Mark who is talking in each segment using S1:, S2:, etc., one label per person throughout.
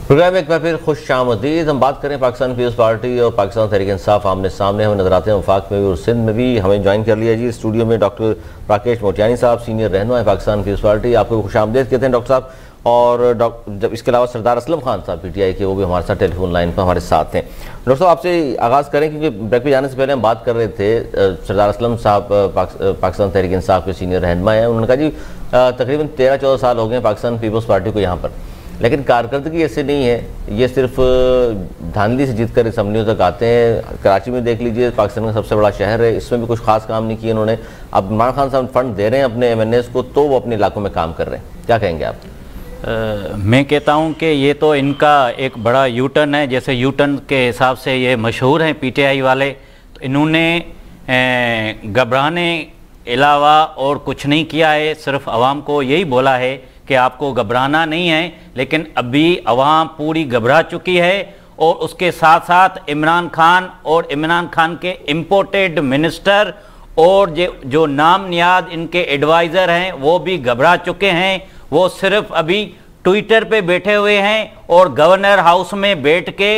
S1: Programme में एक बार फिर खुश आमदीद। हम बात करें पाकिस्तान पीपल्स पार्टी और पाकिस्तान तहरीक इंसाफ आमने सामने हमें नजर आते हैं वफाक में भी और सिंध में भी। हमें ज्वाइन कर लिया जी स्टूडियो में डॉक्टर राकेश मोटियानी साहब, सीनियर रहनुमा है पाकिस्तान पीपल्स पार्टी। आपको खुश आमदीद कहते हैं डॉक्टर साहब। और जब इसके अलावा सरदार असलम खान साहब PTI के, वो भी हमारे साथ टेलीफोन लाइन पर हमारे साथ हैं। डॉक्टर साहब आपसे आगाज़ करें क्योंकि ब्रेक पे जाने से पहले हम बात कर रहे थे। सरदार असलम साहब पाकिस्तान तहरीक इंसाफ के सीनियर रहनुमा हैं। उन्होंने कहा जी तकरीबन 13-14 साल हो गए पाकिस्तान पीपल्स पार्टी को यहाँ पर, लेकिन कारकर्दगी ऐसे नहीं है। ये सिर्फ धांधली से जीत कर असम्बलियों तक आते हैं। कराची में देख लीजिए, पाकिस्तान का सबसे बड़ा शहर है, इसमें भी कुछ खास काम नहीं किए उन्होंने। अब इमरान खान साहब फंड दे रहे हैं अपने MNAs को, तो वो अपने इलाकों में काम कर रहे हैं। क्या कहेंगे आप?
S2: मैं कहता हूं कि ये तो इनका एक बड़ा यू टर्न है। जैसे यू टर्न के हिसाब से ये मशहूर हैं PTI वाले, तो इन्होंने घबराने अलावा और कुछ नहीं किया है। सिर्फ आवाम को यही बोला है कि आपको घबराना नहीं है, लेकिन अभी अवाम पूरी घबरा चुकी है। और उसके साथ साथ इमरान खान और इमरान खान के इम्पोर्टेड मिनिस्टर और जो नाम नियाद इनके एडवाइज़र हैं वो भी घबरा चुके हैं। वो सिर्फ अभी ट्विटर पे बैठे हुए हैं और गवर्नर हाउस में बैठ के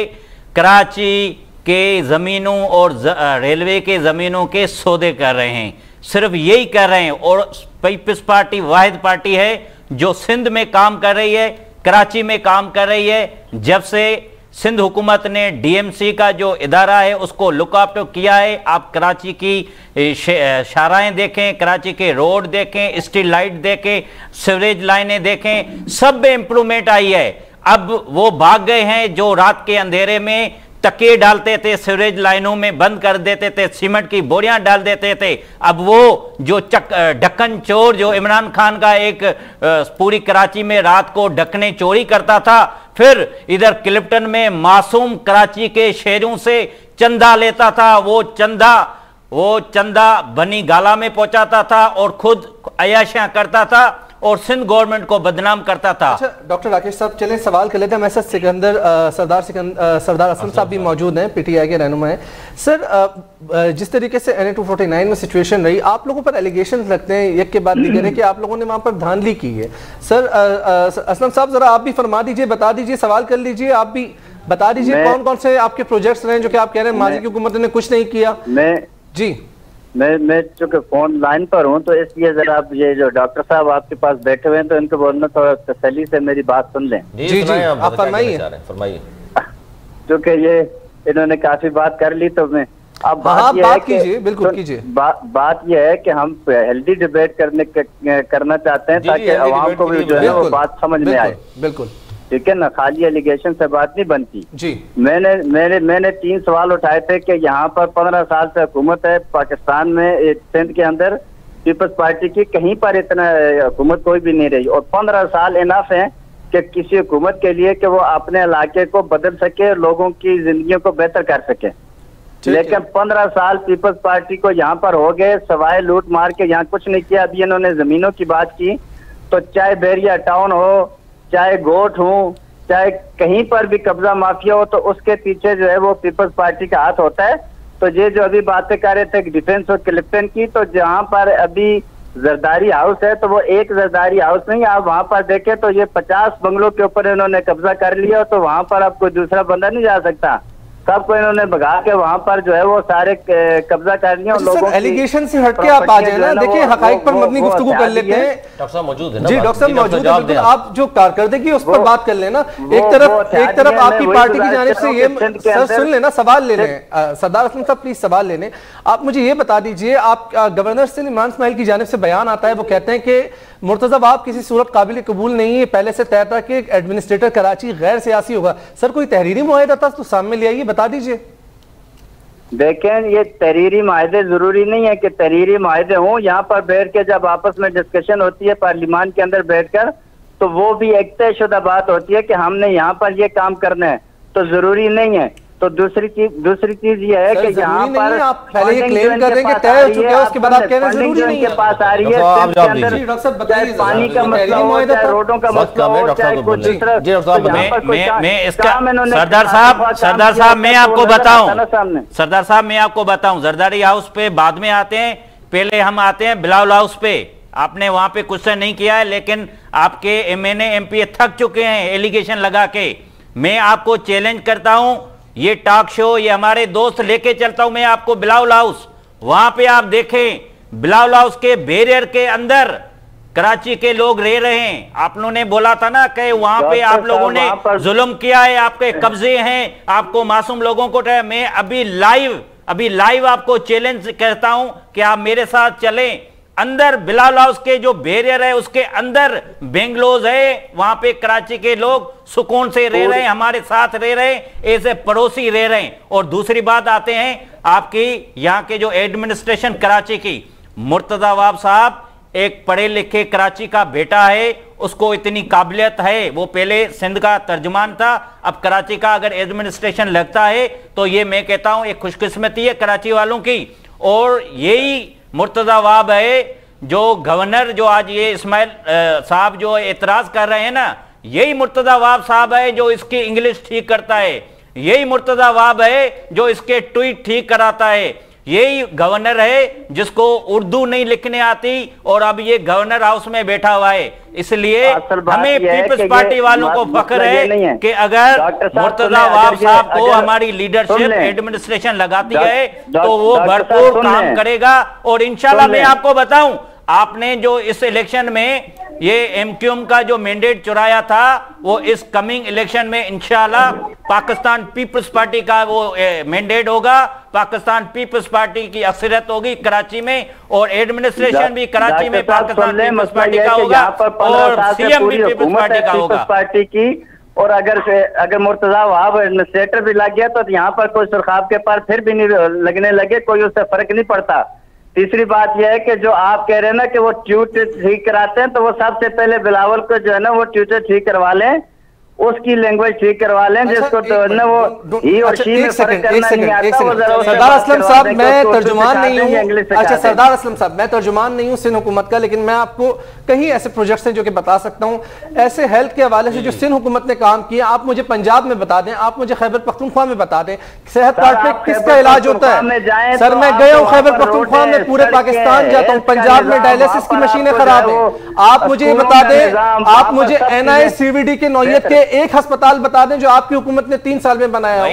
S2: कराची के ज़मीनों और रेलवे के ज़मीनों के सौदे कर रहे हैं, सिर्फ यही कर रहे हैं। और पीपल्स पार्टी वाहिद पार्टी है जो सिंध में काम कर रही है, कराची में काम कर रही है। जब से सिंध हुकूमत ने DMC का जो इदारा है उसको लुकआउट किया है, आप कराची की शाराएं देखें, कराची के रोड देखें, स्ट्रीट लाइट देखें, सीवरेज लाइनें देखें, सब में इम्प्रूवमेंट आई है। अब वो भाग गए हैं जो रात के अंधेरे में तकिए डालते थे, सीवरेज लाइनों में बंद कर देते थे, सीमेंट की बोरियां डाल देते थे। अब वो जो ढक्कन चोर जो इमरान खान का एक पूरी कराची में रात को ढकने चोरी करता था, फिर इधर क्लिफ्टन में मासूम कराची के शहरों से चंदा लेता था, वो चंदा बनी गाला में पहुंचाता था और खुद अयाशियां करता था और सिंध गवर्नमेंट को बदनाम करता था।
S3: अच्छा डॉक्टर राकेश साहब, चलें सवाल कर लेते हैं। हमारे साथ सरदार असलम साहब भी मौजूद हैं, PTI के रहनुमा हैं। सर, जिस तरीके से NA 249 में सिचुएशन रही, आप लोगों पर एलिगेशन लगते हैं एक के बाद दीगर कि आप लोगों ने वहां पर धांधली की है। सर असलम साहब जरा आप भी फरमा दीजिए, बता दीजिए, सवाल कर लीजिए, आप भी बता दीजिए कौन कौन से आपके प्रोजेक्ट्स रहे जो कि आप कह रहे हैं माजी की हुकूमत ने कुछ नहीं किया। जी
S4: मैं चूंकि फोन लाइन पर हूँ तो इसलिए जरा आप ये जो डॉक्टर साहब आपके पास बैठे हुए हैं तो इनको बोलना थोड़ा तसल्ली से मेरी बात सुन लें।
S1: जी आप फरमाइए।
S4: क्योंकि ये इन्होंने काफी बात कर ली, तो मैं अब
S3: बात कीजिए, बिल्कुल कीजिए।
S4: बात यह है कि हम हेल्दी डिबेट करना चाहते हैं ताकि आवाम को भी जो है वो बात समझ में आए।
S3: बिल्कुल
S4: ठीक है ना, खाली एलिगेशन से बात नहीं बनती
S3: जी।
S4: मैंने 3 सवाल उठाए थे कि यहाँ पर 15 साल से हुकूमत है पाकिस्तान में, सिंध के अंदर पीपल्स पार्टी की कहीं पर इतना हुकूमत कोई भी नहीं रही। और 15 साल इनफ है कि किसी हुकूमत के लिए कि वो अपने इलाके को बदल सके, लोगों की जिंदगियों को बेहतर कर सके। लेकिन 15 साल पीपल्स पार्टी को यहाँ पर हो गए, सवाए लूट मार के यहाँ कुछ नहीं किया। अभी इन्होंने जमीनों की बात की, तो चाहे बैरिया टाउन हो, चाहे गोट हो, चाहे कहीं पर भी कब्जा माफिया हो, तो उसके पीछे जो है वो पीपल्स पार्टी का हाथ होता है। तो ये जो अभी बातें कर रहे थे डिफेंस और क्लिफ्टन की, तो जहाँ पर अभी जरदारी हाउस है तो वो एक जरदारी हाउस नहीं, आप वहां पर देखें तो ये 50 बंगलों के ऊपर इन्होंने कब्जा कर लिया। तो वहां पर अब कोई दूसरा बंदा नहीं जा सकता, सबको इन्होंने भगा के वहां पर जो है वो सारे कब्जा कर लिया। लोगों
S3: एलिगेशन से हटके आप आ जाए ना, देखिए हकाइक पर मबनी गुफ्तगू कर लेते हैं।
S1: डॉक्टर साहब मौजूद है ना?
S3: जी डॉक्टर साहब मौजूद है, आप जो कारकर्दगी उस पर बात कर लेना। एक तरफ आपकी पार्टी की जानिब से ये, सर सुन लेना, सवाल ले लें। सरदार असलम साहब प्लीज सवाल ले लें। आप मुझे ये बता दीजिए, आप गवर्नर से इमरान इस्माइल की जानिब से बयान आता है, वो कहते हैं कि मुर्तज़ा आप किसी सूरत काबिल कबूल नहीं है, पहले से तय था कि एडमिनिस्ट्रेटर कराची गैर सियासी होगा। सर कोई तहरीरी मुआहिदा था तो सामने ले आइए, बता दीजिए।
S4: देखें, ये तहरीरी माहिदे जरूरी नहीं है कि तहरीरी माहिदे हों। यहाँ पर बैठ के जब आपस में डिस्कशन होती है पार्लियामान के अंदर बैठकर, तो वो भी एक तयशुदा बात होती है कि हमने यहाँ पर ये काम करना है, तो जरूरी नहीं है। तो दूसरी चीज ये है कि यहाँ पर
S3: आप पहले ये क्लेम कर रहे हैं कि तय हो चुका है, उसके बाद आप कह रहे हैं जरूरी नहीं है।
S4: के पास आ रही है, पानी का मसला हो, चाहे रोडों का मसला हो, चाहे कुछ दूसरा।
S2: मैं इसका सरदार साहब मैं आपको बताऊं, जरदारी हाउस पे बाद में आते हैं, पहले हम आते हैं बिलावल हाउस पे। आपने वहां पे क्वेश्चन नहीं किया है, लेकिन आपके MNA MP थक चुके हैं एलिगेशन लगा के। मैं आपको चैलेंज करता हूं, ये टॉक शो, ये हमारे दोस्त लेके चलता हूं मैं आपको बिलावल हाउस, वहां पे आप देखें बिलावल हाउस के बैरियर के अंदर कराची के लोग रह रहे हैं। आप लोगों ने बोला था ना कि वहां पे आप लोगों ने जुल्म किया है, आपके कब्जे हैं, आपको मासूम लोगों को। मैं अभी लाइव आपको चैलेंज करता हूं कि आप मेरे साथ चलें अंदर बिलावल हाउस के जो बैरियर है उसके अंदर बेंगलोज है, वहां पे कराची के लोग सुकून से रह रहे हैं, हमारे साथ रह रहे हैं, ऐसे पड़ोसी रह रहे हैं। और दूसरी बात आते हैं आपकी यहाँ के जो एडमिनिस्ट्रेशन कराची की, मुर्तजा अवाब साहब एक पढ़े लिखे कराची का बेटा है, उसको इतनी काबिलियत है, वो पहले सिंध का तर्जुमान था, अब कराची का अगर एडमिनिस्ट्रेशन लगता है तो ये मैं कहता हूं एक खुशकिस्मती है कराची वालों की। और यही मुर्तजा अवाब है जो गवर्नर, जो आज ये इस्माइल साहब जो एतराज कर रहे हैं ना, यही मुर्तजा अवाब साहब है जो इसकी इंग्लिश ठीक करता है, यही मुर्तजा अवाब है जो इसके ट्वीट ठीक कराता है, यही गवर्नर है जिसको उर्दू नहीं लिखने आती और अब ये गवर्नर हाउस में बैठा हुआ है। इसलिए हमें पीपल्स पार्टी वालों को फख्र है कि अगर मुर्तजा अवाब साहब को हमारी लीडरशिप एडमिनिस्ट्रेशन लगाती है तो वो भरपूर काम करेगा। और इंशाल्लाह मैं आपको बताऊं, आपने जो इस इलेक्शन में ये एमक्यूएम का जो मैंडेट चुराया था, वो इस कमिंग इलेक्शन में इंशाल्लाह पाकिस्तान पीपल्स पार्टी का वो मैंडेट होगा, पाकिस्तान पीपल्स पार्टी की अक्सरियत होगी कराची में, और एडमिनिस्ट्रेशन भी कराची में पाकिस्तान पीपल्स पार्टी का होगा और सीएम भी पीपल्स पार्टी का होगा
S4: पार्टी की। और अगर मुर्तजा वहाब एडमिनिस्ट्रेटर भी लग गया तो यहाँ पर कोई सुरखाब के पार फिर भी नहीं लगने लगे, कोई उससे फर्क नहीं पड़ता। तीसरी बात यह है कि जो आप कह रहे हैं ना कि वो ट्यूटर ठीक कराते हैं, तो वो सबसे पहले बिलावल को जो है ना वो ट्यूटर ठीक करवा लें, उसकी लैंग्वेज ठीक करवा लें, जिसको तो ना वो ही और शी में फर्क करना नहीं आता।
S3: सरदार असलम साहब मैं तर्जुमान नहीं हूँ, अच्छा सरदार असलम साहब मैं तर्जुमान नहीं हूँ सिंध हुकूमत का, लेकिन मैं आपको कहीं ऐसे प्रोजेक्ट्स हैं जो कि बता सकता हूँ ऐसे हेल्थ के हवाले से जो सिंध हुकूमत ने काम किया। आप मुझे पंजाब में बता दें, आप मुझे खैबर पख्तूनख्वा में बता दें, सेहत कार्ड पे किसका इलाज होता है। सर मैं गया हूँ खैबर पख्तूनख्वा में, पूरे पाकिस्तान जाता हूँ, पंजाब में डायलिसिस की मशीनें खराब है। आप मुझे बता दें, आप मुझे NICVD के नौयत के एक अस्पताल बता दें जो आपकी हुकूमत ने 3 साल में बनाया हो।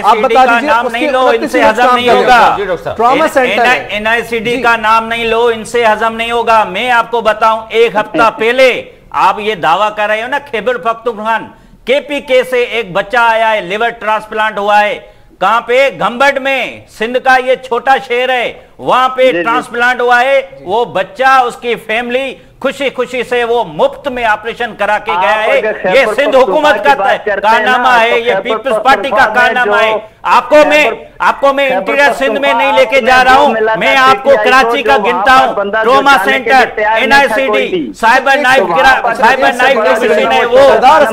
S3: आप बता दीजिए,
S2: नाम नहीं लो, इनसे हजम नहीं होगा।
S3: ट्रॉमा सेंटर
S2: NICD का नाम नहीं लो, इनसे हजम नहीं होगा। मैं आपको बताऊं, एक हफ्ता पहले आप ये दावा कर रहे हो ना खैबर पख्तूनख्वा KPK से एक बच्चा आया है, लिवर ट्रांसप्लांट हुआ है, कहां पे? घंबड़ में, सिंध का ये छोटा शहर है, वहां पे ट्रांसप्लांट हुआ है। वो बच्चा, उसकी फैमिली खुशी खुशी से वो मुफ्त में ऑपरेशन करा के गया है। ये सिंध हुकूमत का कारनामा है, ये पीपल्स पार्टी का कारनामा है। आपको मैं इंटीरियर सिंध में नहीं लेके जा रहा हूं, मैं आपको कराची का गिनता हूं। Trauma centre, NICD, cyber knife की मशीन है वो,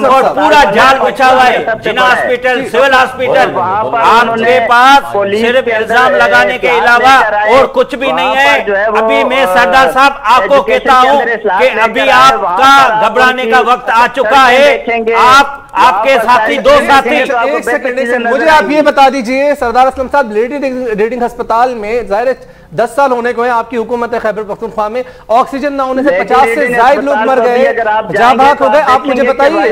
S2: और पूरा जाल बिछा हुआ है। जिना हॉस्पिटल, सिविल हॉस्पिटल, आपके पास सिर्फ इल्जाम लगाने के अलावा और कुछ भी नहीं है। अभी मैं सरदार साहब आपको कहता हूं कि अभी आपका घबराने का वक्त आ चुका है। आपके साथी, दो साथी,
S3: एक सेकंड मुझे आप ये बता दीजिए सरदार असलम साहब, रीडिंग अस्पताल में जाहिर 10 साल होने को है आपकी हुकूमत है खैबर पख्तूनख्वा में, ऑक्सीजन ना होने से 50 से ज्यादा लोग मर गए, जहां भाग हो गए। आप मुझे बताइए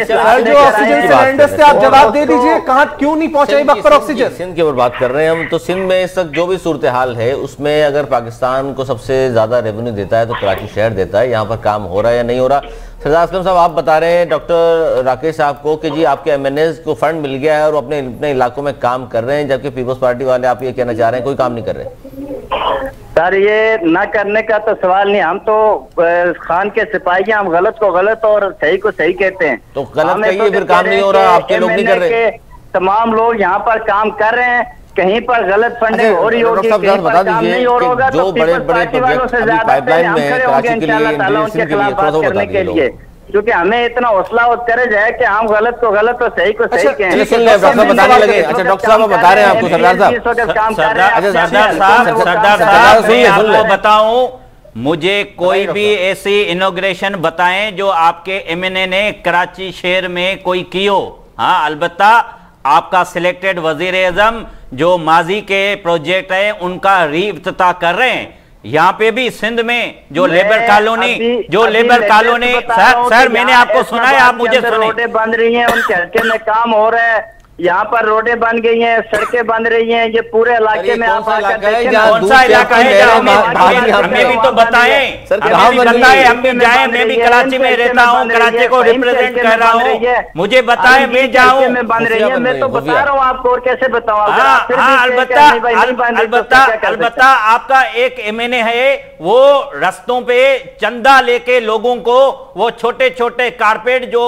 S3: सर, जो ऑक्सीजन सिलेंडर से आप जवाब दे दीजिए, कहां क्यों नहीं पहुंचे वक्त पर ऑक्सीजन?
S1: सिंध की ओर बात कर रहे हैं हम, तो सिंध में इस वक्त जो भी सूरत हाल है उसमें अगर पाकिस्तान को सबसे ज्यादा रेवेन्यू देता है तो कराची शहर देता है। यहाँ पर काम हो रहा है या नहीं हो रहा? सरदार असलम साहब आप बता रहे हैं डॉक्टर राकेश साहब को कि जी आपके MNAs को फंड मिल गया है और अपने अपने इलाकों में काम कर रहे हैं, जबकि पीपल्स पार्टी वाले आप ये कहना चाह रहे हैं कोई काम नहीं कर रहे।
S4: सर ये ना करने का तो सवाल नहीं, हम तो खान के सिपाही हैं, हम गलत को गलत और सही को सही कहते हैं।
S1: तो गलत कहिए, फिर काम नहीं हो रहा, आपके लोग नहीं कर रहे।
S4: तमाम लोग यहाँ पर काम कर रहे हैं, कहीं पर गलत फंडिंग हो रही होगी, कहीं पर काम नहीं हो रहा,
S1: जो बड़े बड़े प्रोजेक्ट पाइपलाइन में है कराची के लिए,
S4: क्योंकि हमें इतना हौसला और करेज है कि हम गलत को गलत और सही को सही कहें।
S1: डॉक्टर साहब बताने लगे। अच्छा डॉक्टर साहब बता रहे हैं आपको, सरदार
S2: साहब आपको बताऊं, मुझे कोई भी ऐसी इनॉग्रेशन बताएं जो आपके MNA ने कराची शहर में कोई की हो। हाँ, अलबत्ता आपका सिलेक्टेड वजीर आजम जो माजी के प्रोजेक्ट है उनका री-इफ्तिताह कर रहे हैं, यहाँ पे भी सिंध में जो लेबर कॉलोनी सर मैंने आपको सुना है, आप मुझे सुने।
S4: रोडें बन रही हैं, उनके हल्के में काम हो रहा है, यहाँ पर रोडें बन गई हैं, सड़कें बन रही हैं, ये पूरे इलाके में आप आकर देखें ना।
S2: कौन सा इलाका है? हमें भी तो बताएं, हम भी जाएं। मैं भी कराची में रहता हूँ, कराची को रिप्रेजेंट कर रहा हूँ, मुझे बताएं, मैं जाऊँ।
S4: में बन रही है, मैं तो बता रहा हूँ आपको, और कैसे बताऊँ?
S2: अलबत्ता आपका एक एमएनए है, वो रस्तों पे चंदा लेके लोगों को वो छोटे छोटे कारपेट जो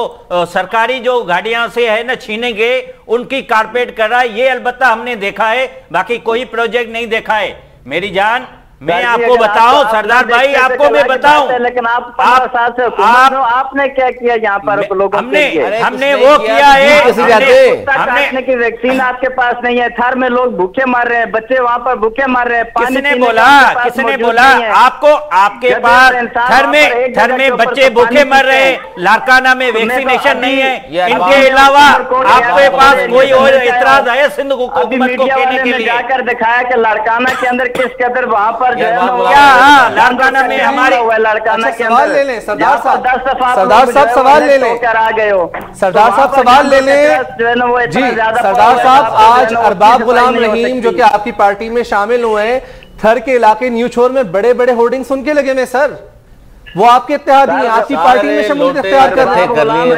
S2: सरकारी जो गाड़ियां से है ना छीनेंगे, उनकी कारपेट कर रहा है। ये अलबत्ता हमने देखा है, बाकी कोई प्रोजेक्ट नहीं देखा है। मेरी जान, मैं आपको बताऊं सरदार भाई, आपको मैं बताऊं,
S4: लेकिन आप 15 साल से आपने क्या किया यहाँ पर लोगों के लिए?
S2: हमने वो किया है,
S4: काटने की वैक्सीन आपके पास नहीं है, थर में लोग भूखे मर रहे हैं, बच्चे वहाँ पर भूखे मर रहे हैं।
S2: किसने बोला आपको? आपके पास थर में बच्चे भूखे मर रहे हैं, लारकाना में वैक्सीनेशन नहीं है, इनके अलावा आपके पास कोई और इतराज है सिंध हुकूमत को कहने के लिए?
S4: जाकर दिखाया कि लारकाना के अंदर किस कदर वहाँ पर
S2: लारकाना में हमारे
S4: लारकाना के
S3: सवाल ले लें सरदार साहब,
S4: 10 दफा
S3: सरदार साहब सवाल ले लें,
S4: आ गए हो
S3: सरदार साहब सवाल ले लें जी। सरदार साहब, आज अरबाब गुलाम रहीम जो कि आपकी पार्टी में शामिल हुए हैं, थर के इलाके न्यू छोर में बड़े बड़े होर्डिंग्स उनके लगे में सर, वो आपके इत्तेहादी हैं, आपकी पार्टी में शमूलियत इख्तियार कर रहे हैं।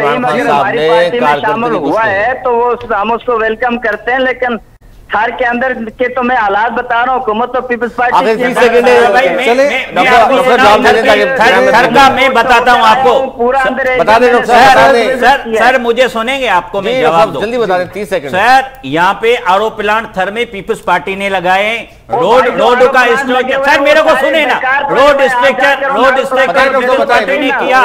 S4: हमारी पार्टी में शामिल हुआ है तो वो हम उसको वेलकम करते हैं, लेकिन थर के अंदर के तो मैं हालात बता रहा हूँ। हुकूमत तो पीपल्स पार्टी
S2: थर का मैं बताता हूँ आपको,
S4: पूरा अंदर
S3: बता दें
S2: सर मुझे सुनेंगे, आपको मैं जवाब दूं,
S3: जल्दी बता दें, 30 सेकंड।
S2: सर यहाँ पे आरओ प्लांट थर में पीपल्स पार्टी ने लगाए, रोड का स्ट्रक्चर, सर मेरे को सुने ना, रोड स्ट्रक्चर पीपल्स पार्टी ने किया,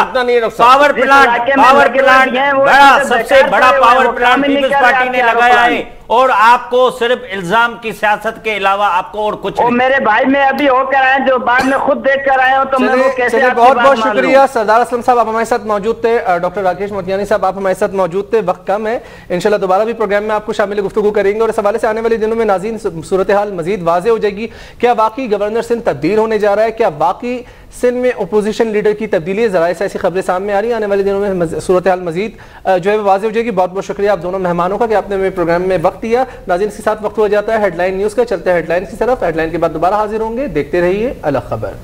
S2: पावर प्लांट बड़ा, सबसे बड़ा पावर प्लांट पीपल्स पार्टी ने लगाया है, और आपको सिर्फ इल्जाम की सियासत के अलावा आपको और कुछ नहीं।
S4: मेरे भाई मैं अभी होकर आए, जो बाद में खुद देख कर आए हो, तो मैं वो कैसे?
S3: बहुत बहुत शुक्रिया सरदार असलम साहब, आप हमारे साथ मौजूद थे। डॉक्टर राकेश मोतियानी साहब, आप हमारे साथ मौजूद थे। वक्त कम है, इंशाल्लाह दोबारा भी प्रोग्राम में आपको शामिल गुफ्तगू करेंगे, और इस हवाले से आने वाले दिनों में नाज़रीन सूरत हाल मजीद वाज़ेह हो जाएगी। क्या वाकई गवर्नर सिंध तब्दील होने जा रहा है? क्या वाकई सिंध में अपोजिशन लीडर की तब्दीली? ज़राए से ऐसी खबरें सामने आ रही हैं। आने वाले दिनों में सूरत हाल मजीद जो है वाज़ेह हो जाएगी। बहुत बहुत शुक्रिया आप दोनों मेहमानों का कि आपने मेरे प्रोग्राम में वक्त दिया। नाज़रीन, इसके साथ वक्त हो जाता है हेडलाइन न्यूज़ का। चलते हैं हेडलाइन की तरफ, हेडलाइन के बाद दोबारा हाजिर होंगे। देखते रहिए अलग खबर।